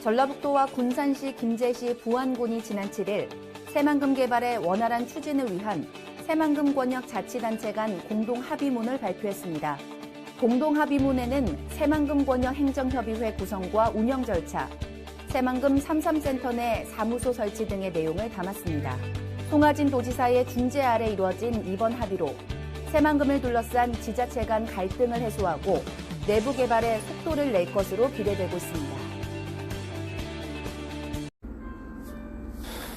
전라북도와 군산시, 김제시, 부안군이 지난 7일 새만금 개발의 원활한 추진을 위한 새만금 권역 자치단체 간 공동합의문을 발표했습니다. 공동합의문에는 새만금 권역 행정협의회 구성과 운영 절차, 새만금 33센터 내 사무소 설치 등의 내용을 담았습니다. 송하진 도지사의 중재 아래 이루어진 이번 합의로 새만금을 둘러싼 지자체 간 갈등을 해소하고 내부 개발에 속도를 낼 것으로 기대되고 있습니다.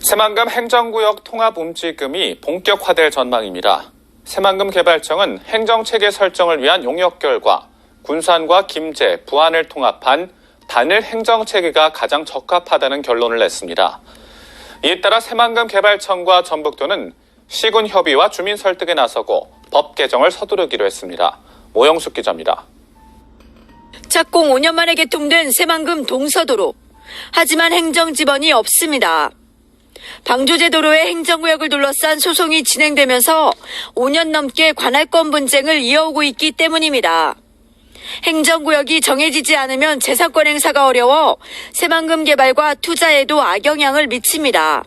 새만금 행정구역 통합 움직임이 본격화될 전망입니다. 새만금 개발청은 행정체계 설정을 위한 용역 결과 군산과 김제, 부안을 통합한 단일 행정체계가 가장 적합하다는 결론을 냈습니다. 이에 따라 새만금 개발청과 전북도는 시군 협의와 주민 설득에 나서고 법 개정을 서두르기로 했습니다. 모영숙 기자입니다. 착공 5년 만에 개통된 새만금 동서도로. 하지만 행정지번이 없습니다. 방조제도로의 행정구역을 둘러싼 소송이 진행되면서 5년 넘게 관할권 분쟁을 이어오고 있기 때문입니다. 행정구역이 정해지지 않으면 재산권 행사가 어려워 새만금 개발과 투자에도 악영향을 미칩니다.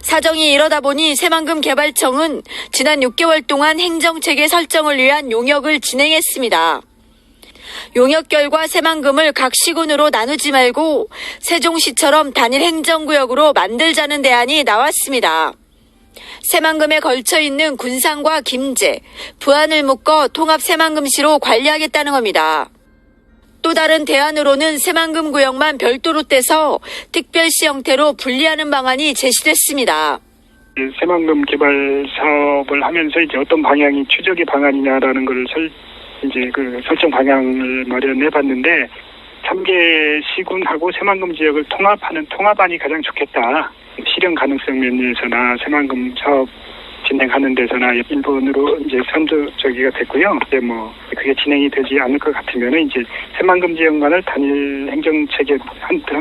사정이 이러다 보니 새만금 개발청은 지난 6개월 동안 행정체계 설정을 위한 용역을 진행했습니다. 용역 결과 새만금을 각 시군으로 나누지 말고 세종시처럼 단일 행정구역으로 만들자는 대안이 나왔습니다. 새만금에 걸쳐 있는 군산과 김제, 부안을 묶어 통합 새만금시로 관리하겠다는 겁니다. 또 다른 대안으로는 새만금 구역만 별도로 떼서 특별시 형태로 분리하는 방안이 제시됐습니다. 새만금 개발 사업을 하면서 이제 어떤 방향이 최적의 방안이냐라는 걸 설정 방향을 마련해 봤는데 3개 시군하고 새만금 지역을 통합하는 통합안이 가장 좋겠다. 실현 가능성 면에서나 새만금 사업 진행하는 데서나 일본으로 이제 선두적이가 됐고요. 이제 그게 진행이 되지 않을 것 같으면은 이제 새만금 지역만을 단일 행정체계,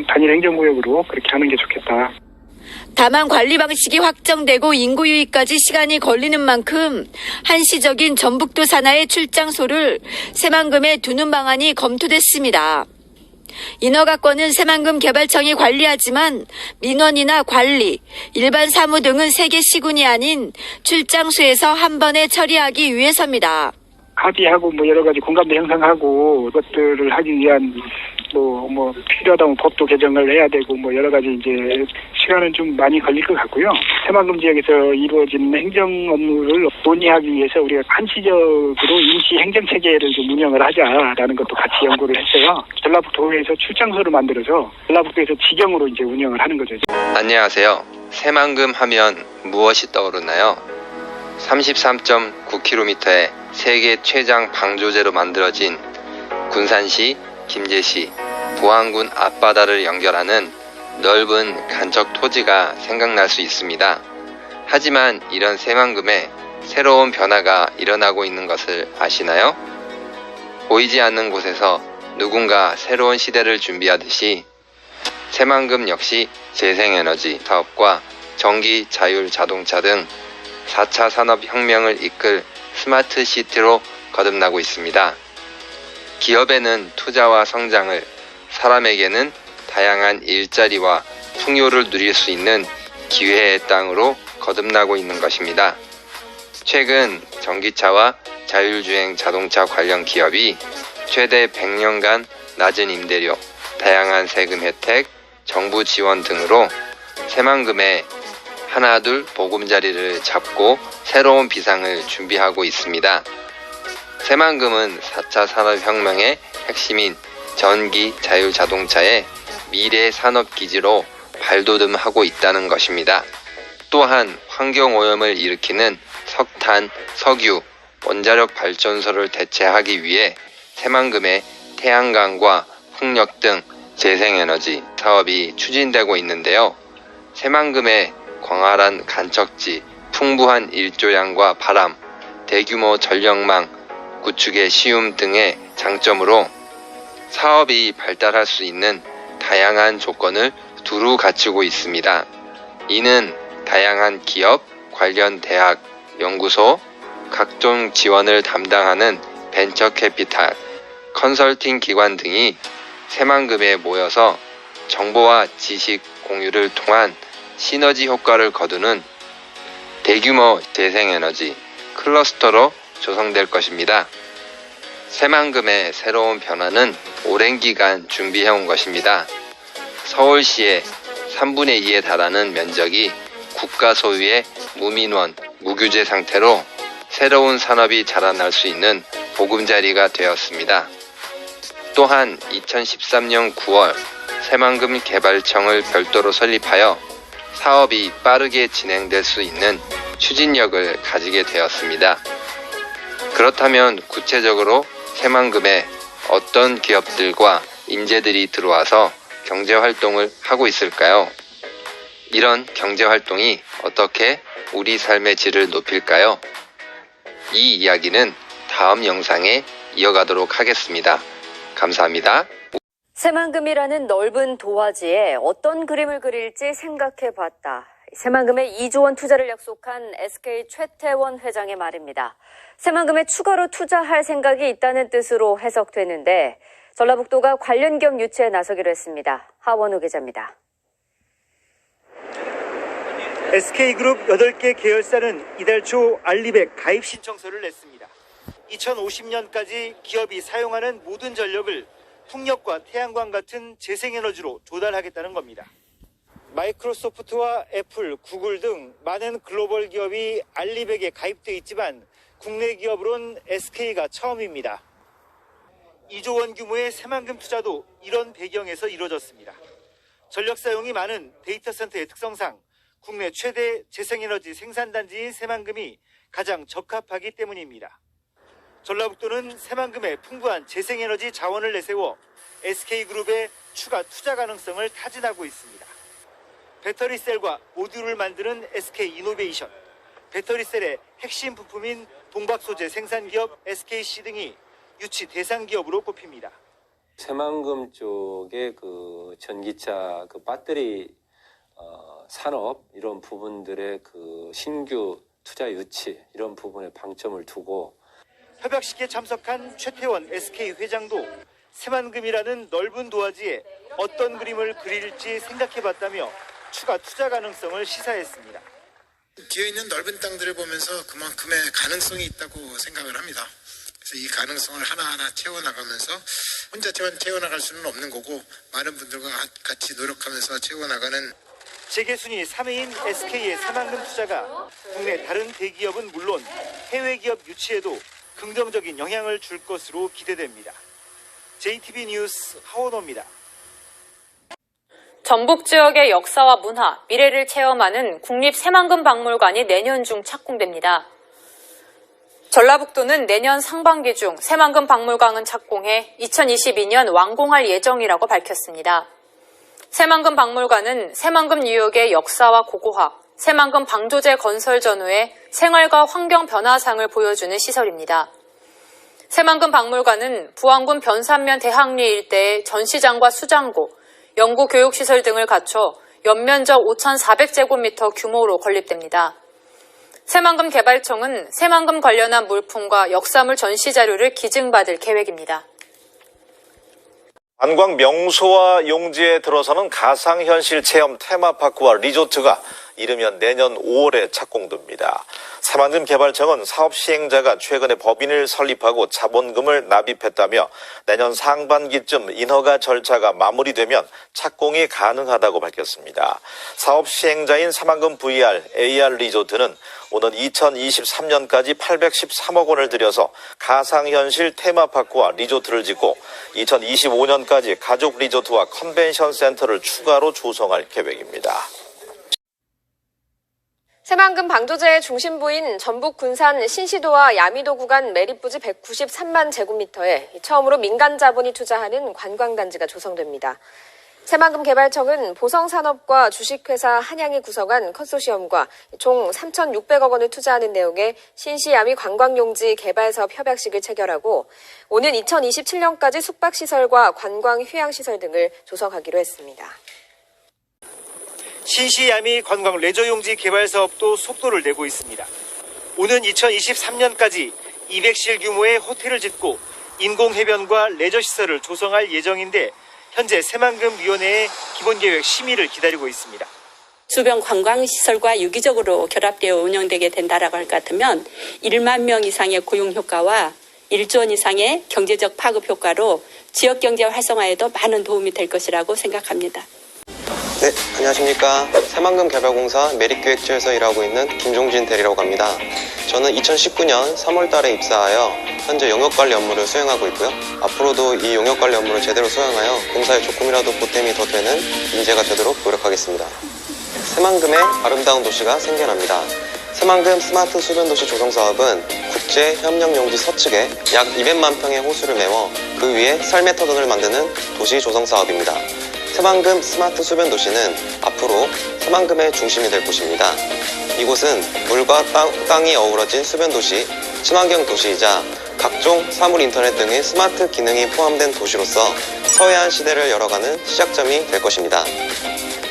단일 행정구역으로 그렇게 하는 게 좋겠다. 다만 관리 방식이 확정되고 인구 유입까지 시간이 걸리는 만큼 한시적인 전북도 산하의 출장소를 새만금에 두는 방안이 검토됐습니다. 인허가권은 새만금 개발청이 관리하지만 민원이나 관리, 일반 사무 등은 3개 시군이 아닌 출장소에서 한 번에 처리하기 위해서입니다. 합의하고 여러 가지 공감대 형성하고 그것들을 하기 위한 필요하다면 법도 개정을 해야 되고 여러 가지 이제 시간은 좀 많이 걸릴 것 같고요. 새만금 지역에서 이루어지는 행정 업무를 논의하기 위해서 우리가 한시적으로 임시 행정 체계를 좀 운영을 하자라는 것도 같이 연구를 했어요. 전라북도에서 출장소를 만들어서 전라북도에서 지경으로 이제 운영을 하는 거죠. 안녕하세요. 새만금 하면 무엇이 떠오르나요? 33.9km의 세계 최장 방조제로 만들어진 군산시, 김제시, 부안군 앞바다를 연결하는 넓은 간척 토지가 생각날 수 있습니다. 하지만 이런 새만금에 새로운 변화가 일어나고 있는 것을 아시나요? 보이지 않는 곳에서 누군가 새로운 시대를 준비하듯이 새만금 역시 재생에너지 사업과 전기 자율 자동차 등 4차 산업혁명을 이끌 스마트 시티로 거듭나고 있습니다. 기업에는 투자와 성장을, 사람에게는 다양한 일자리와 풍요를 누릴 수 있는 기회의 땅으로 거듭나고 있는 것입니다. 최근 전기차와 자율주행 자동차 관련 기업이 최대 100년간 낮은 임대료, 다양한 세금 혜택, 정부 지원 등으로 새만금에 하나둘 보금자리를 잡고 새로운 비상을 준비하고 있습니다. 새만금은 4차 산업혁명의 핵심인 전기 자율자동차의 미래 산업기지로 발돋움하고 있다는 것입니다. 또한 환경오염을 일으키는 석탄, 석유, 원자력 발전소를 대체하기 위해 새만금의 태양광과 풍력 등 재생에너지 사업이 추진되고 있는데요. 새만금의 광활한 간척지, 풍부한 일조량과 바람, 대규모 전력망, 구축의 쉬움 등의 장점으로 사업이 발달할 수 있는 다양한 조건을 두루 갖추고 있습니다. 이는 다양한 기업, 관련 대학, 연구소, 각종 지원을 담당하는 벤처캐피탈, 컨설팅 기관 등이 새만금에 모여서 정보와 지식 공유를 통한 시너지 효과를 거두는 대규모 재생에너지 클러스터로 조성될 것입니다. 새만금의 새로운 변화는 오랜 기간 준비해온 것입니다. 서울시의 3분의 2에 달하는 면적이 국가 소유의 무민원, 무규제 상태로 새로운 산업이 자라날 수 있는 보금자리가 되었습니다. 또한 2013년 9월 새만금 개발청을 별도로 설립하여 사업이 빠르게 진행될 수 있는 추진력을 가지게 되었습니다. 그렇다면 구체적으로 새만금에 어떤 기업들과 인재들이 들어와서 경제활동을 하고 있을까요? 이런 경제활동이 어떻게 우리 삶의 질을 높일까요? 이 이야기는 다음 영상에 이어가도록 하겠습니다. 감사합니다. 새만금이라는 넓은 도화지에 어떤 그림을 그릴지 생각해봤다. 새만금에 2조 원 투자를 약속한 SK 최태원 회장의 말입니다. 새만금에 추가로 투자할 생각이 있다는 뜻으로 해석되는데 전라북도가 관련 기업 유치에 나서기로 했습니다. 하원우 기자입니다. SK그룹 8개 계열사는 이달 초 알리백 가입 신청서를 냈습니다. 2050년까지 기업이 사용하는 모든 전력을 풍력과 태양광 같은 재생에너지로 조달하겠다는 겁니다. 마이크로소프트와 애플, 구글 등 많은 글로벌 기업이 알리백에 가입돼 있지만 국내 기업으론 SK가 처음입니다. 2조 원 규모의 새만금 투자도 이런 배경에서 이루어졌습니다. 전력 사용이 많은 데이터 센터의 특성상 국내 최대 재생에너지 생산단지인 새만금이 가장 적합하기 때문입니다. 전라북도는 새만금에 풍부한 재생에너지 자원을 내세워 SK그룹의 추가 투자 가능성을 타진하고 있습니다. 배터리셀과 모듈을 만드는 SK이노베이션, 배터리셀의 핵심 부품인 동박소재 생산기업 SKC 등이 유치 대상 기업으로 꼽힙니다. 새만금 쪽의 그 전기차 그 배터리 산업 이런 부분들의 그 신규 투자 유치 이런 부분에 방점을 두고 협약식에 참석한 최태원 SK 회장도 새만금이라는 넓은 도화지에 어떤 그림을 그릴지 생각해봤다며 추가 투자 가능성을 시사했습니다. 뒤에 있는 넓은 땅들을 보면서 그만큼의 가능성이 있다고 생각을 합니다. 그래서 이 가능성을 하나하나 채워나가면서 혼자 채워나갈 수는 없는 거고 많은 분들과 같이 노력하면서 채워나가는 재계순위 3위인 SK의 새만금 투자가 국내 다른 대기업은 물론 해외 기업 유치에도 긍정적인 영향을 줄 것으로 기대됩니다. JTB 뉴스 하원호입니다. 전북 지역의 역사와 문화, 미래를 체험하는 국립 새만금 박물관이 내년 중 착공됩니다. 전라북도는 내년 상반기 중 새만금 박물관을 착공해 2022년 완공할 예정이라고 밝혔습니다. 새만금 박물관은 새만금 유역의 역사와 고고학, 새만금 방조제 건설 전후의 생활과 환경 변화상을 보여주는 시설입니다. 새만금 박물관은 부안군 변산면 대학리 일대의 전시장과 수장고, 연구교육시설 등을 갖춰 연면적 5,400제곱미터 규모로 건립됩니다. 새만금 개발청은 새만금 관련한 물품과 역사물 전시 자료를 기증받을 계획입니다. 관광 명소와 용지에 들어서는 가상현실 체험 테마파크와 리조트가 이르면 내년 5월에 착공됩니다. 새만금 개발청은 사업 시행자가 최근에 법인을 설립하고 자본금을 납입했다며 내년 상반기쯤 인허가 절차가 마무리되면 착공이 가능하다고 밝혔습니다. 사업 시행자인 새만금 VR, AR 리조트는 오는 2023년까지 813억 원을 들여서 가상현실 테마파크와 리조트를 짓고 2025년까지 가족 리조트와 컨벤션 센터를 추가로 조성할 계획입니다. 새만금 방조제의 중심부인 전북 군산 신시도와 야미도 구간 매립부지 193만 제곱미터에 처음으로 민간 자본이 투자하는 관광단지가 조성됩니다. 새만금 개발청은 보성산업과 주식회사 한양이 구성한 컨소시엄과 총 3,600억 원을 투자하는 내용의 신시야미 관광용지 개발사업 협약식을 체결하고 오는 2027년까지 숙박시설과 관광휴양시설 등을 조성하기로 했습니다. 신시야미 관광 레저용지 개발 사업도 속도를 내고 있습니다. 오는 2023년까지 200실 규모의 호텔을 짓고 인공해변과 레저시설을 조성할 예정인데 현재 새만금위원회의 기본계획 심의를 기다리고 있습니다. 주변 관광시설과 유기적으로 결합되어 운영되게 된다라고 할 것 같으면 1만 명 이상의 고용 효과와 1조 원 이상의 경제적 파급 효과로 지역 경제 활성화에도 많은 도움이 될 것이라고 생각합니다. 네, 안녕하십니까. 새만금개발공사 매립기획처에서 일하고 있는 김종진 대리라고 합니다. 저는 2019년 3월 달에 입사하여 현재 용역관리 업무를 수행하고 있고요. 앞으로도 이 용역관리 업무를 제대로 수행하여 공사에 조금이라도 보탬이 더 되는 인재가 되도록 노력하겠습니다. 새만금의 아름다운 도시가 생겨납니다. 새만금 스마트 수변도시 조성사업은 국제협력용지 서측에 약 200만 평의 호수를 메워 그 위에 삶의 터전을 만드는 도시 조성사업입니다. 새만금 스마트 수변도시는 앞으로 새만금의 중심이 될 곳입니다. 이곳은 물과 땅이 어우러진 수변도시, 친환경 도시이자 각종 사물 인터넷 등의 스마트 기능이 포함된 도시로서 서해안 시대를 열어가는 시작점이 될 것입니다.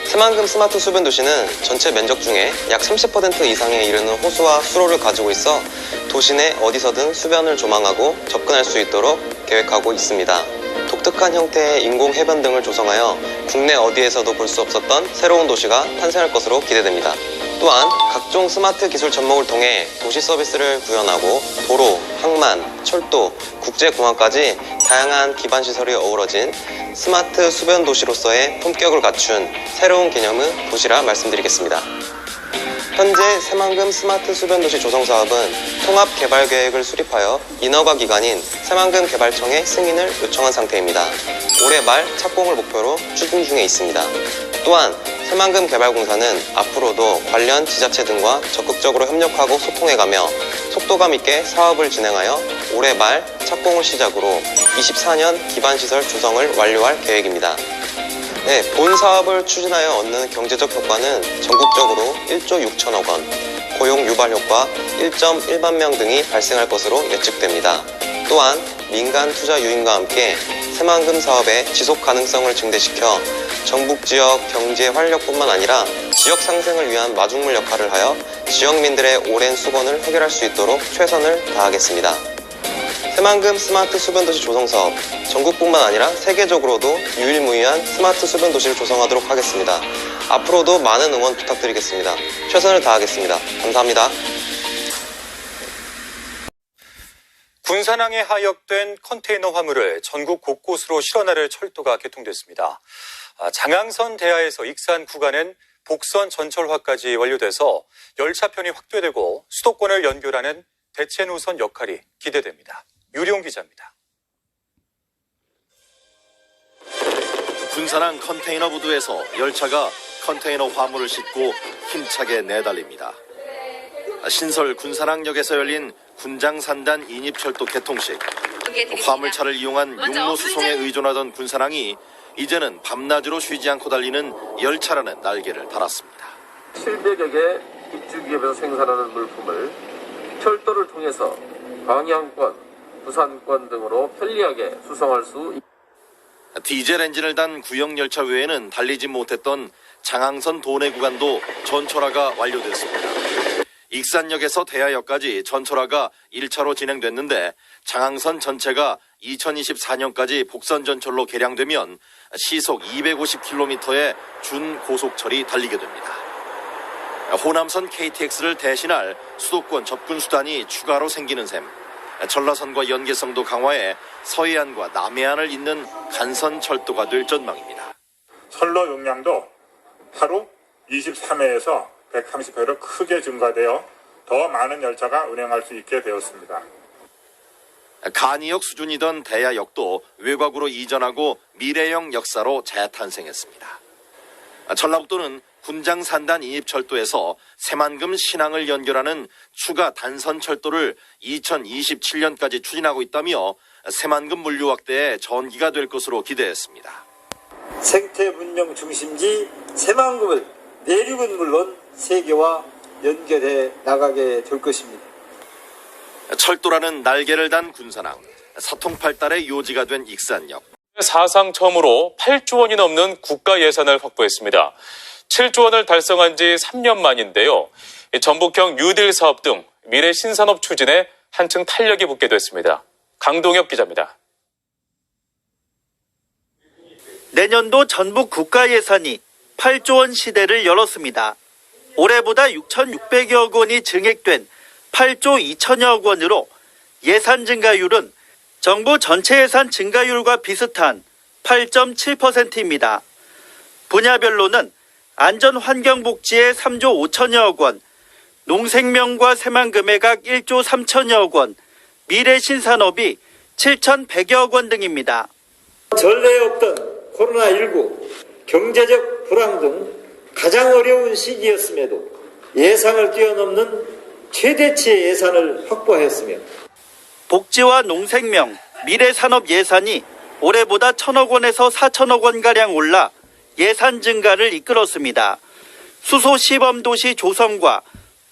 새만금 스마트 수변도시는 전체 면적 중에 약 30% 이상에 이르는 호수와 수로를 가지고 있어 도시 내 어디서든 수변을 조망하고 접근할 수 있도록 계획하고 있습니다. 독특한 형태의 인공 해변 등을 조성하여 국내 어디에서도 볼 수 없었던 새로운 도시가 탄생할 것으로 기대됩니다. 또한 각종 스마트 기술 접목을 통해 도시 서비스를 구현하고 도로, 항만, 철도, 국제공항까지 다양한 기반시설이 어우러진 스마트 수변 도시로서의 품격을 갖춘 새로운 개념의 도시라 말씀드리겠습니다. 현재 새만금 스마트 수변도시 조성사업은 통합개발계획을 수립하여 인허가 기관인 새만금개발청에 승인을 요청한 상태입니다. 올해 말 착공을 목표로 추진 중에 있습니다. 또한 새만금개발공사는 앞으로도 관련 지자체 등과 적극적으로 협력하고 소통해가며 속도감 있게 사업을 진행하여 올해 말 착공을 시작으로 24년 기반시설 조성을 완료할 계획입니다. 네, 본 사업을 추진하여 얻는 경제적 효과는 전국적으로 1조 6천억 원, 고용 유발 효과 1.1만 명 등이 발생할 것으로 예측됩니다. 또한 민간 투자 유인과 함께 새만금 사업의 지속 가능성을 증대시켜 전북 지역 경제 활력뿐만 아니라 지역 상생을 위한 마중물 역할을 하여 지역민들의 오랜 수건을 해결할 수 있도록 최선을 다하겠습니다. 새만금 스마트 수변도시 조성사업, 전국뿐만 아니라 세계적으로도 유일무이한 스마트 수변도시를 조성하도록 하겠습니다. 앞으로도 많은 응원 부탁드리겠습니다. 최선을 다하겠습니다. 감사합니다. 군산항에 하역된 컨테이너 화물을 전국 곳곳으로 실어나를 철도가 개통됐습니다. 장항선 대하에서 익산 구간엔 복선 전철화까지 완료돼서 열차편이 확대되고 수도권을 연결하는 대체 노선 역할이 기대됩니다. 유리용 기자입니다. 군산항 컨테이너 부두에서 열차가 컨테이너 화물을 싣고 힘차게 내달립니다. 신설 군산항역에서 열린 군장산단 인입철도 개통식. 화물차를 이용한 육로 수송에 의존하던 군산항이 이제는 밤낮으로 쉬지 않고 달리는 열차라는 날개를 달았습니다. 700여 개 입주기업에서 생산하는 물품을 철도를 통해서 광양권, 부산권 등으로 편리하게 수송할 수 있습니다. 디젤 엔진을 단 구형 열차 외에는 달리지 못했던 장항선 도내 구간도 전철화가 완료됐습니다. 익산역에서 대하역까지 전철화가 1차로 진행됐는데 장항선 전체가 2024년까지 복선 전철로 개량되면 시속 250km의 준고속철이 달리게 됩니다. 호남선 KTX를 대신할 수도권 접근 수단이 추가로 생기는 셈. 전라선과 연계성도 강화해 서해안과 남해안을 잇는 간선 철도가 될 전망입니다. 선로 용량도 하루 23회에서 130회로 크게 증가되어 더 많은 열차가 운행할 수 있게 되었습니다. 간이역 수준이던 대야역도 외곽으로 이전하고 미래형 역사로 재탄생했습니다. 전라북도는 군장산단 인입철도에서 새만금 신항을 연결하는 추가 단선철도를 2027년까지 추진하고 있다며 새만금 물류 확대의 전기가 될 것으로 기대했습니다. 생태 문명 중심지 새만금을 내륙은 물론 세계와 연결해 나가게 될 것입니다. 철도라는 날개를 단 군산항, 사통팔달의 요지가 된 익산역. 사상 처음으로 8조 원이 넘는 국가 예산을 확보했습니다. 7조 원을 달성한 지 3년 만인데요. 전북형 뉴딜 사업 등 미래 신산업 추진에 한층 탄력이 붙게 됐습니다. 강동혁 기자입니다. 내년도 전북 국가 예산이 8조 원 시대를 열었습니다. 올해보다 6,600여억 원이 증액된 8조 2천여억 원으로 예산 증가율은 정부 전체 예산 증가율과 비슷한 8.7%입니다. 분야별로는 안전환경복지에 3조 5천여억 원, 농생명과 새만금에 각 1조 3천여억 원, 미래신산업이 7,100여억 원 등입니다. 전례 없던 코로나19, 경제적 불황 등 가장 어려운 시기였음에도 예상을 뛰어넘는 최대치의 예산을 확보하였으며 복지와 농생명, 미래산업 예산이 올해보다 1,000억 원에서 4,000억 원가량 올라 예산 증가를 이끌었습니다. 수소 시범도시 조성과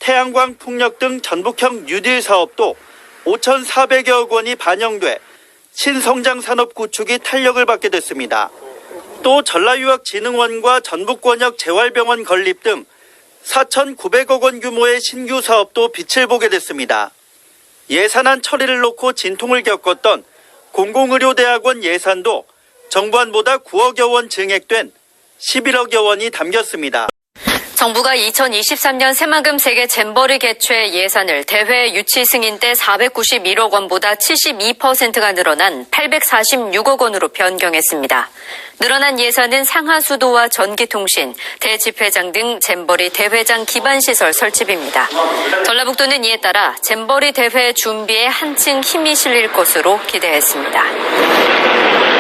태양광 풍력 등 전북형 뉴딜 사업도 5,400여억 원이 반영돼 신성장 산업 구축이 탄력을 받게 됐습니다. 또 전라유학진흥원과 전북권역 재활병원 건립 등 4,900억 원 규모의 신규 사업도 빛을 보게 됐습니다. 예산안 처리를 놓고 진통을 겪었던 공공의료대학원 예산도 정부안보다 9억여 원 증액된 11억여 원이 담겼습니다. 정부가 2023년 새만금 세계 잼버리 개최 예산을 대회 유치 승인 때 491억 원보다 72%가 늘어난 846억 원으로 변경했습니다. 늘어난 예산은 상하수도와 전기통신, 대집회장 등 잼버리 대회장 기반시설 설치비입니다. 전라북도는 이에 따라 잼버리 대회 준비에 한층 힘이 실릴 것으로 기대했습니다.